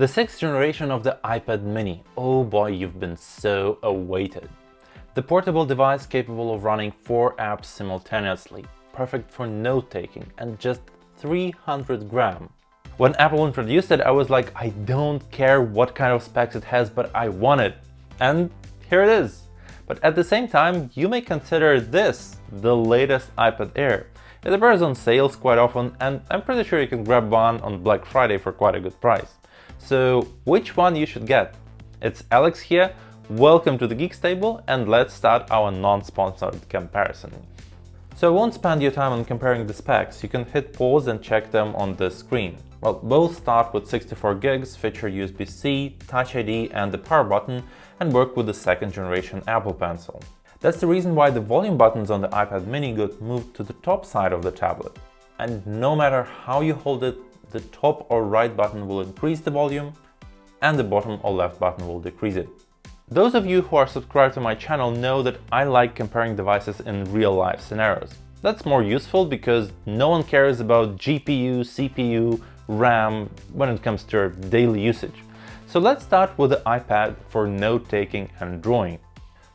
The sixth generation of the iPad mini. Oh boy, you've been so awaited. The portable device capable of running 4 apps simultaneously, perfect for note-taking, and just 300 grams. When Apple introduced it, I was like, I don't care what kind of specs it has, but I want it. And here it is. But at the same time, you may consider this the latest iPad Air. It appears on sales quite often, and I'm pretty sure you can grab one on Black Friday for quite a good price. So which one you should get? It's Alex here, welcome to the Geeks Table, and let's start our non-sponsored comparison. So I won't spend your time on comparing the specs, you can hit pause and check them on the screen. Well, both start with 64 gigs, feature USB-C, Touch ID and the power button, and work with the second generation Apple Pencil. That's the reason why the volume buttons on the iPad mini got moved to the top side of the tablet. And no matter how you hold it, the top or right button will increase the volume, and the bottom or left button will decrease it. Those of you who are subscribed to my channel know that I like comparing devices in real-life scenarios. That's more useful because no one cares about GPU, CPU, RAM when it comes to your daily usage. So let's start with the iPad for note-taking and drawing.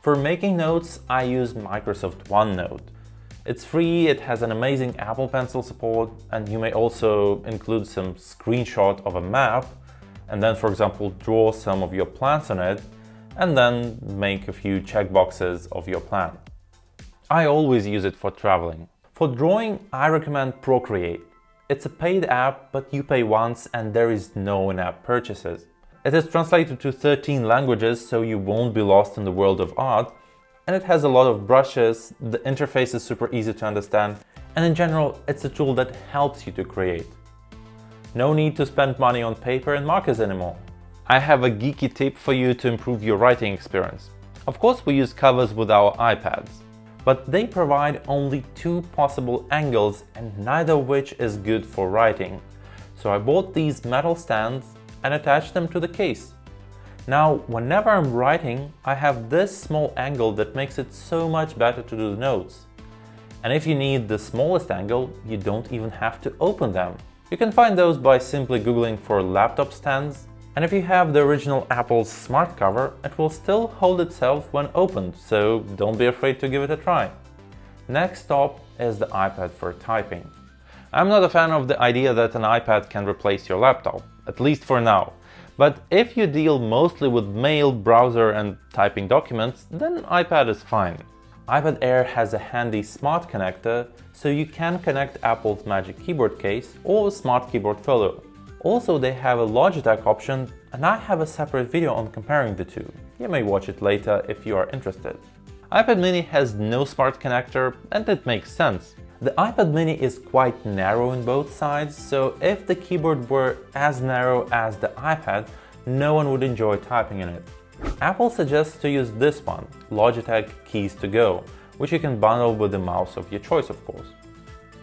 For making notes, I use Microsoft OneNote. It's free, it has an amazing Apple Pencil support, and you may also include some screenshot of a map, and then, for example, draw some of your plans on it, and then make a few checkboxes of your plan. I always use it for traveling. For drawing, I recommend Procreate. It's a paid app, but you pay once and there is no in-app purchases. It is translated to 13 languages, so you won't be lost in the world of art, and it has a lot of brushes, the interface is super easy to understand, and in general, it's a tool that helps you to create. No need to spend money on paper and markers anymore. I have a geeky tip for you to improve your writing experience. Of course, we use covers with our iPads, but they provide only 2 possible angles and neither of which is good for writing. So I bought these metal stands and attached them to the case. Now, whenever I'm writing, I have this small angle that makes it so much better to do the notes. And if you need the smallest angle, you don't even have to open them. You can find those by simply googling for laptop stands, and if you have the original Apple's smart cover, it will still hold itself when opened, so don't be afraid to give it a try. Next up is the iPad for typing. I'm not a fan of the idea that an iPad can replace your laptop, at least for now. But if you deal mostly with mail, browser and typing documents, then iPad is fine. iPad Air has a handy smart connector, so you can connect Apple's Magic Keyboard case or Smart Keyboard Folio. Also, they have a Logitech option, and I have a separate video on comparing the two. You may watch it later if you are interested. iPad mini has no smart connector, and it makes sense. The iPad mini is quite narrow in both sides, so if the keyboard were as narrow as the iPad, no one would enjoy typing in it. Apple suggests to use this one, Logitech Keys-to-Go, which you can bundle with the mouse of your choice, of course.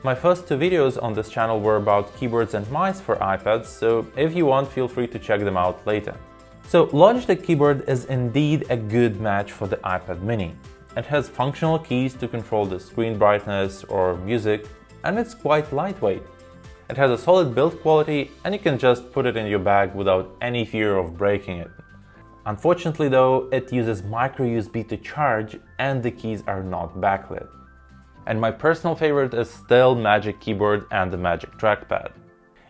My first 2 videos on this channel were about keyboards and mice for iPads, so if you want, feel free to check them out later. So Logitech keyboard is indeed a good match for the iPad mini. It has functional keys to control the screen brightness or music, and it's quite lightweight. It has a solid build quality, and you can just put it in your bag without any fear of breaking it. Unfortunately though, it uses micro USB to charge, and the keys are not backlit. And my personal favorite is still Magic Keyboard and the Magic Trackpad.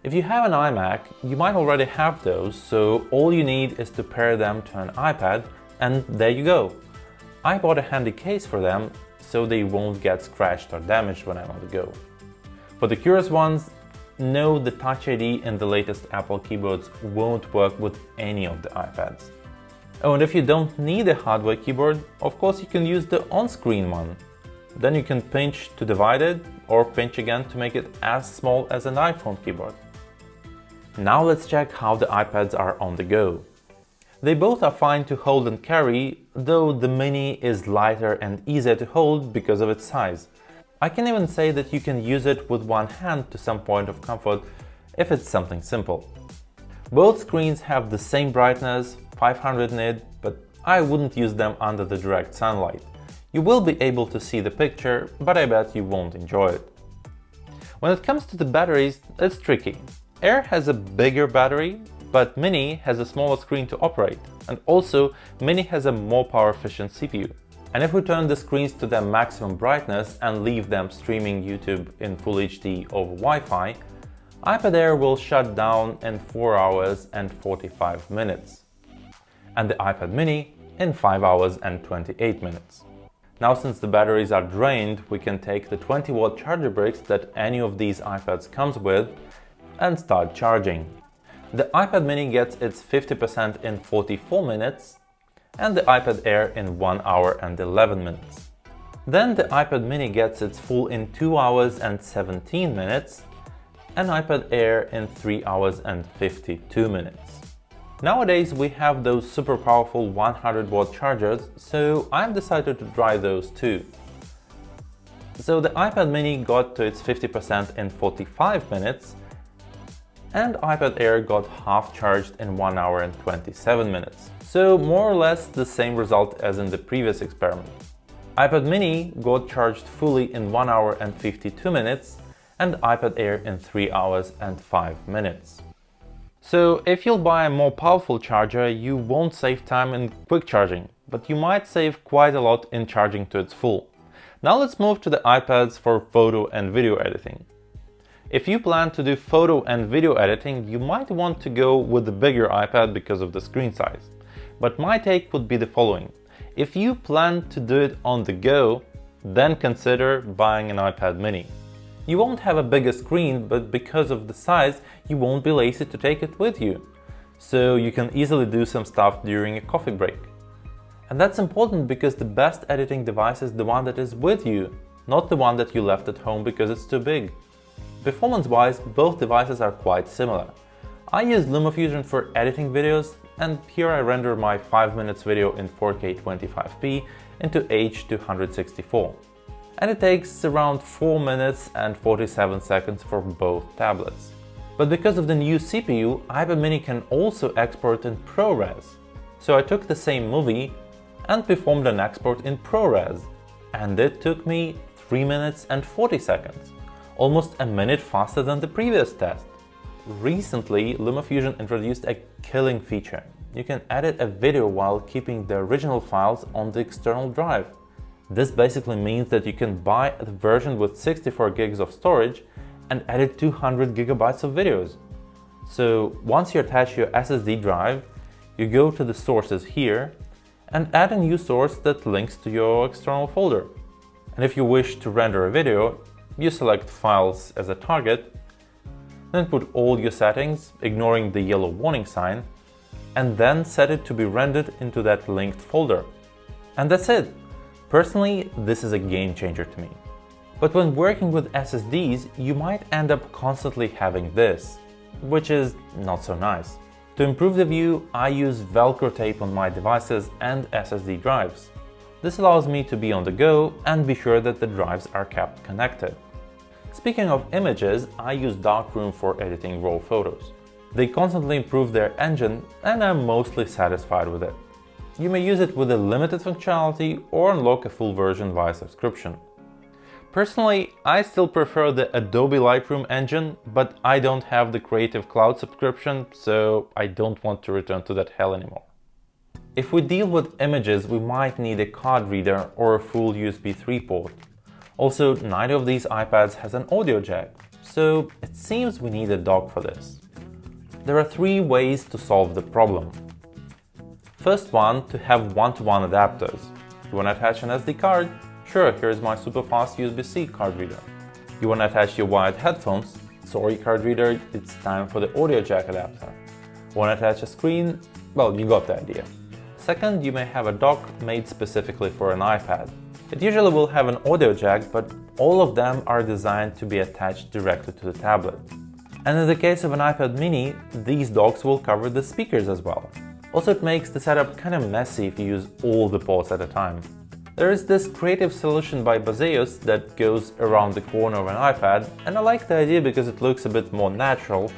If you have an iMac, you might already have those, so all you need is to pair them to an iPad, and there you go. I bought a handy case for them, so they won't get scratched or damaged when I'm on the go. For the curious ones, know the Touch ID in the latest Apple keyboards won't work with any of the iPads. Oh, and if you don't need a hardware keyboard, of course you can use the on-screen one. Then you can pinch to divide it, or pinch again to make it as small as an iPhone keyboard. Now let's check how the iPads are on the go. They both are fine to hold and carry, though the mini is lighter and easier to hold because of its size. I can even say that you can use it with one hand to some point of comfort if it's something simple. Both screens have the same brightness, 500 nit, but I wouldn't use them under the direct sunlight. You will be able to see the picture, but I bet you won't enjoy it. When it comes to the batteries, it's tricky. Air has a bigger battery, but Mini has a smaller screen to operate, and also Mini has a more power-efficient CPU. And if we turn the screens to their maximum brightness and leave them streaming YouTube in Full HD over Wi-Fi, iPad Air will shut down in 4 hours and 45 minutes, and the iPad Mini in 5 hours and 28 minutes. Now, since the batteries are drained, we can take the 20-watt charger bricks that any of these iPads comes with and start charging. The iPad Mini gets its 50% in 44 minutes, and the iPad Air in 1 hour and 11 minutes. Then the iPad Mini gets its full in 2 hours and 17 minutes, and iPad Air in 3 hours and 52 minutes. Nowadays we have those super powerful 100-watt chargers, so I've decided to try those too. So the iPad Mini got to its 50% in 45 minutes, and iPad Air got half charged in 1 hour and 27 minutes. So more or less the same result as in the previous experiment. iPad Mini got charged fully in 1 hour and 52 minutes, and iPad Air in 3 hours and 5 minutes. So if you'll buy a more powerful charger, you won't save time in quick charging, but you might save quite a lot in charging to its full. Now let's move to the iPads for photo and video editing. If you plan to do photo and video editing, you might want to go with the bigger iPad because of the screen size. But my take would be the following. If you plan to do it on the go, then consider buying an iPad Mini. You won't have a bigger screen, but because of the size, you won't be lazy to take it with you. So you can easily do some stuff during a coffee break. And that's important because the best editing device is the one that is with you, not the one that you left at home because it's too big. Performance-wise, both devices are quite similar. I use Luma Fusion for editing videos, and here I render my 5 minutes video in 4K 25p into H264. And it takes around 4 minutes and 47 seconds for both tablets. But because of the new CPU, iPad Mini can also export in ProRes. So I took the same movie and performed an export in ProRes, and it took me 3 minutes and 40 seconds, almost a minute faster than the previous test. Recently, Luma Fusion introduced a killing feature. You can edit a video while keeping the original files on the external drive. This basically means that you can buy a version with 64 gigs of storage and edit 200 gigabytes of videos. So once you attach your SSD drive, you go to the sources here and add a new source that links to your external folder. And if you wish to render a video, you select Files as a target, then put all your settings, ignoring the yellow warning sign, and then set it to be rendered into that linked folder. And that's it! Personally, this is a game changer to me. But when working with SSDs, you might end up constantly having this, which is not so nice. To improve the view, I use Velcro tape on my devices and SSD drives. This allows me to be on the go and be sure that the drives are kept connected. Speaking of images, I use Darkroom for editing raw photos. They constantly improve their engine and I'm mostly satisfied with it. You may use it with a limited functionality or unlock a full version via subscription. Personally, I still prefer the Adobe Lightroom engine, but I don't have the Creative Cloud subscription, so I don't want to return to that hell anymore. If we deal with images, we might need a card reader or a full USB 3 port. Also, neither of these iPads has an audio jack, so it seems we need a dock for this. There are 3 ways to solve the problem. First one, to have one-to-one adapters. You want to attach an SD card? Sure, here's my super fast USB-C card reader. You want to attach your wired headphones? Sorry card reader, it's time for the audio jack adapter. Want to attach a screen? Well, you got the idea. Second, you may have a dock made specifically for an iPad. It usually will have an audio jack, but all of them are designed to be attached directly to the tablet. And in the case of an iPad Mini, these docks will cover the speakers as well. Also, it makes the setup kind of messy if you use all the ports at a time. There is this creative solution by Baseus that goes around the corner of an iPad, and I like the idea because it looks a bit more natural,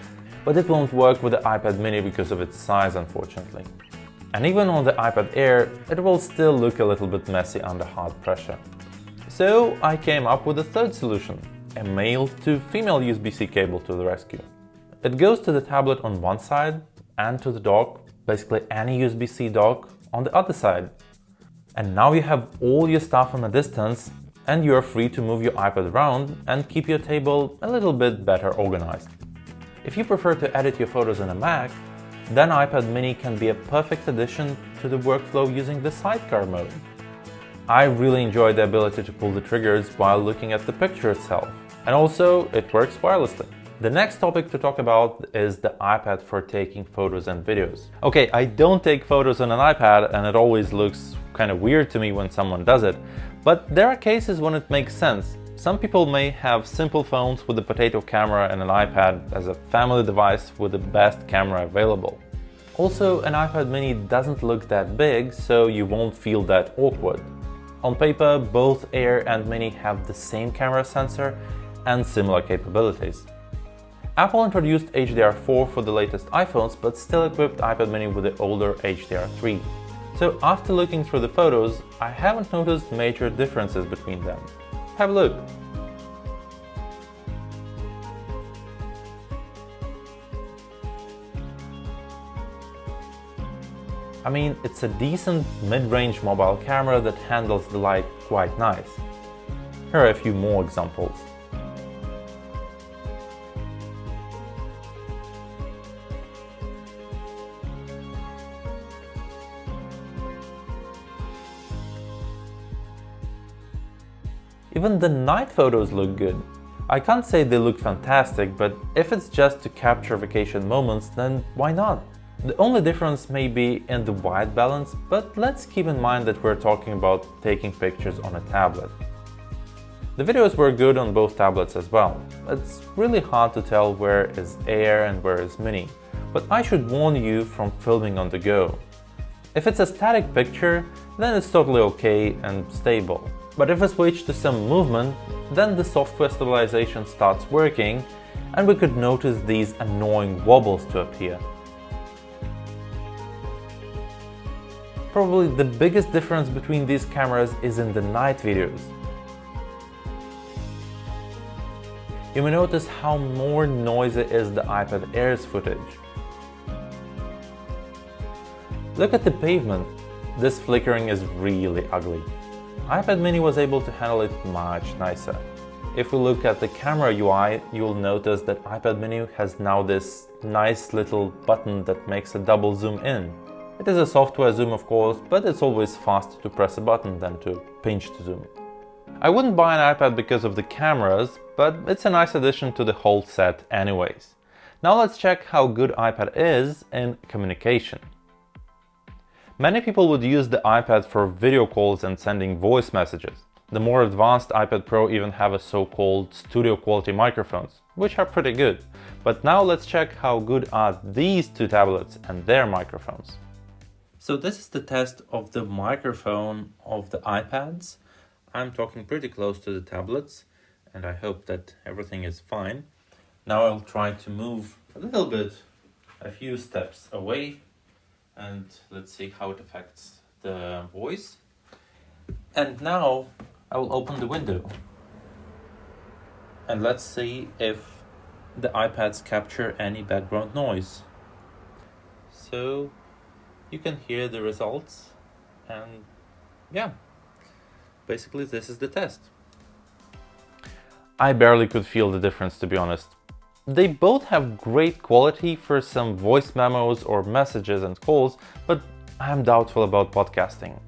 but it won't work with the iPad Mini because of its size, unfortunately. And even on the iPad Air, it will still look a little bit messy under hard pressure. So I came up with a third solution, a male to female USB-C cable to the rescue. It goes to the tablet on one side, and to the dock, basically any USB-C dock, on the other side. And now you have all your stuff on a distance and you are free to move your iPad around and keep your table a little bit better organized. If you prefer to edit your photos on a Mac, then iPad mini can be a perfect addition to the workflow using the sidecar mode. I really enjoy the ability to pull the triggers while looking at the picture itself, and also it works wirelessly. The next topic to talk about is the iPad for taking photos and videos. Okay, I don't take photos on an iPad and it always looks kind of weird to me when someone does it, but there are cases when it makes sense. Some people may have simple phones with a potato camera and an iPad as a family device with the best camera available. Also, an iPad mini doesn't look that big, so you won't feel that awkward. On paper, both Air and Mini have the same camera sensor and similar capabilities. Apple introduced HDR4 for the latest iPhones, but still equipped iPad mini with the older HDR3. So after looking through the photos, I haven't noticed major differences between them. Have a look. I mean, it's a decent mid-range mobile camera that handles the light quite nice. Here are a few more examples. Even the night photos look good. I can't say they look fantastic, but if it's just to capture vacation moments, then why not? The only difference may be in the white balance, but let's keep in mind that we're talking about taking pictures on a tablet. The videos were good on both tablets as well. It's really hard to tell where is Air and where is Mini, but I should warn you from filming on the go. If it's a static picture, then it's totally okay and stable. But if I switch to some movement, then the software stabilization starts working and we could notice these annoying wobbles to appear. Probably the biggest difference between these cameras is in the night videos. You may notice how more noisy is the iPad Air's footage. Look at the pavement. This flickering is really ugly. iPad mini was able to handle it much nicer. If we look at the camera UI, you'll notice that iPad mini has now this nice little button that makes a double zoom in. It is a software zoom, of course, but it's always faster to press a button than to pinch to zoom. I wouldn't buy an iPad because of the cameras, but it's a nice addition to the whole set anyways. Now let's check how good iPad is in communication. Many people would use the iPad for video calls and sending voice messages. The more advanced iPad Pro even have a so-called studio quality microphones, which are pretty good. But now let's check how good are these two tablets and their microphones. So this is the test of the microphone of the iPads. I'm talking pretty close to the tablets and I hope that everything is fine. Now I'll try to move a little bit, a few steps away, and let's see how it affects the voice. And now I will open the window and let's see if the iPads capture any background noise. So you can hear the results and yeah, basically this is the test. I barely could feel the difference, to be honest. They both have great quality for some voice memos or messages and calls, but I'm doubtful about podcasting.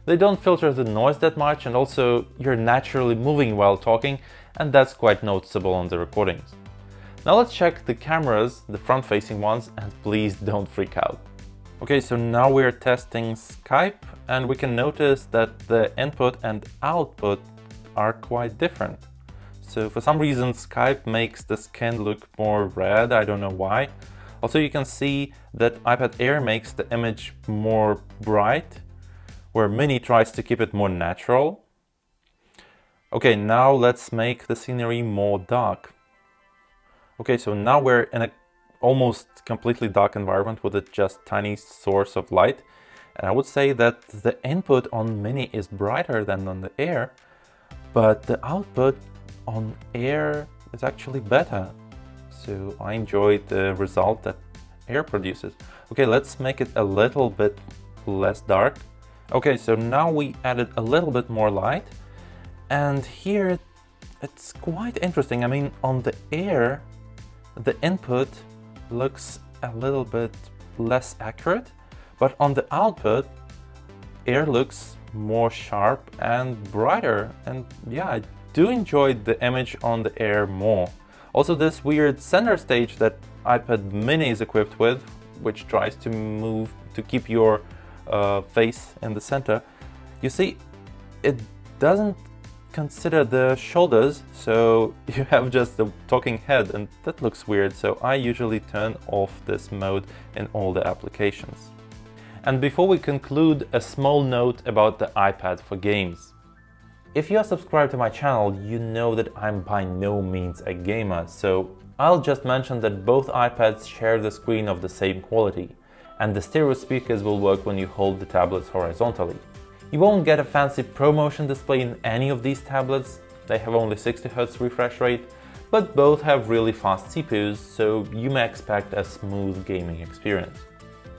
They don't filter the noise that much and also you're naturally moving while talking and that's quite noticeable on the recordings. Now let's check the cameras, the front-facing ones, and please don't freak out. Okay, so now we're testing Skype and we can notice that the input and output are quite different. So for some reason Skype makes the skin look more red, I don't know why. Also you can see that iPad Air makes the image more bright, where Mini tries to keep it more natural. Okay, now let's make the scenery more dark. Okay, so now we're in a almost completely dark environment with a just tiny source of light. And I would say that the input on Mini is brighter than on the Air, but the output on Air is actually better. So I enjoyed the result that Air produces. Okay, let's make it a little bit less dark. Okay, so now we added a little bit more light, and here it's quite interesting. I mean, on the Air, the input looks a little bit less accurate, but on the output, Air looks more sharp and brighter. And yeah, I do enjoy the image on the Air more. Also, this weird center stage that iPad mini is equipped with, which tries to move to keep your face in the center, you see, it doesn't consider the shoulders, so you have just the talking head, and that looks weird, so I usually turn off this mode in all the applications. And before we conclude, a small note about the iPad for games. If you are subscribed to my channel, you know that I'm by no means a gamer, so I'll just mention that both iPads share the screen of the same quality, and the stereo speakers will work when you hold the tablets horizontally. You won't get a fancy ProMotion display in any of these tablets, they have only 60Hz refresh rate, but both have really fast CPUs, so you may expect a smooth gaming experience.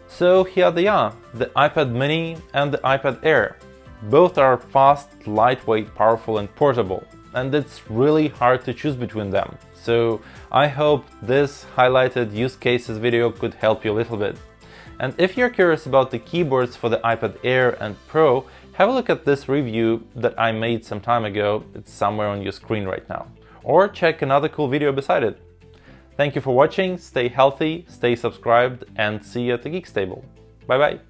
So here they are, the iPad mini and the iPad Air. Both are fast, lightweight, powerful and portable, and it's really hard to choose between them. So I hope this highlighted use cases video could help you a little bit. And if you're curious about the keyboards for the iPad Air and Pro, have a look at this review that I made some time ago. It's somewhere on your screen right now. Or check another cool video beside it. Thank you for watching, stay healthy, stay subscribed, and see you at the Geeks Table. Bye bye!